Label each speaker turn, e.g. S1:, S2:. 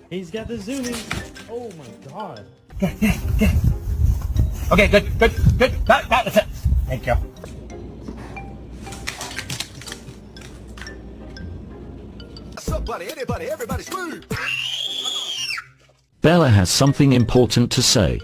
S1: He's got the zooming. Oh my god.
S2: Okay, good. That's it. Thank you.
S3: What's up, buddy? Anybody? Everybody screw!
S4: Bella has something important to say.